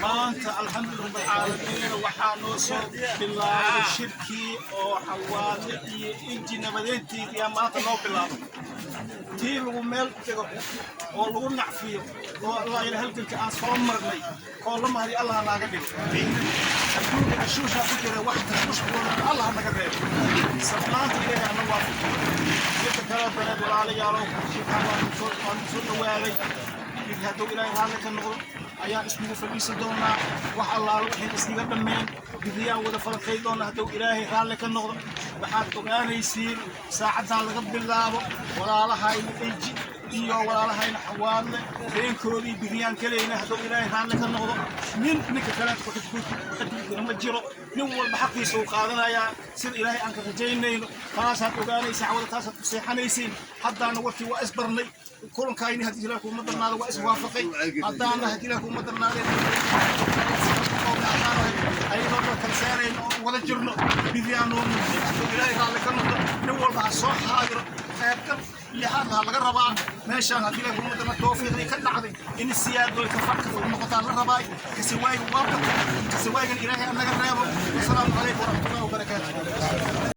maanta alxamdulillahi waxaa noo soo bilaabay shirkii oo xawaale iyo inji nabadeyntii iyo maanta noo bilaabay tii lagu meel tego oo lagu nacfiyo oo allah ila halganka aan soo marnay oo la mahdi allah naaga dhigo adduunka cashuushaa ku jira wax tashushkooda allah naga reebo sabnaanta ilaahay ana waafajiyo inta kala bareed walaalayaalow shirkaan waan soo dhawaaday hadduu ilaahay raalli ka noqdo ayaan iskugu fadhiisan doonaa wax allaala waxay isniga dhammayn bidiyaan wada falakay doonaa hadduu ilaahay raalli ka noqdo waxaad ogaanaysiin saacaddan laga bilaabo walaalahayna eji iyo walaalahayna xawaadle beenkoodii bidiyaan kalayna hadduu ilaahay raalli ka noqdo ninka kaleed ku xidgudbina ma jiro nin walba xaqiisa uu qaadanayaa sida ilaahay aan ka rajaynayno taasaad ogaanaysa xawada taasaad ku seexanaysiin haddaana warkii waa isbarnay كلنكايني هدي لك ومدرنا له واسم وافقي عدانا هدي لك ومدرنا له أي مرة كنسارين ولا جرنا بيزيانو إلهي قال لك نقول مع الصح هاجر خيركم اللي هذا الربع ماشي هدي لك ومدرنا توفيق لي كنا عادي إن السياد دول كفرك في المقطع الرباي كسواي وقابل كسواي إلهي أنا جربه السلام عليكم ورحمة الله وبركاته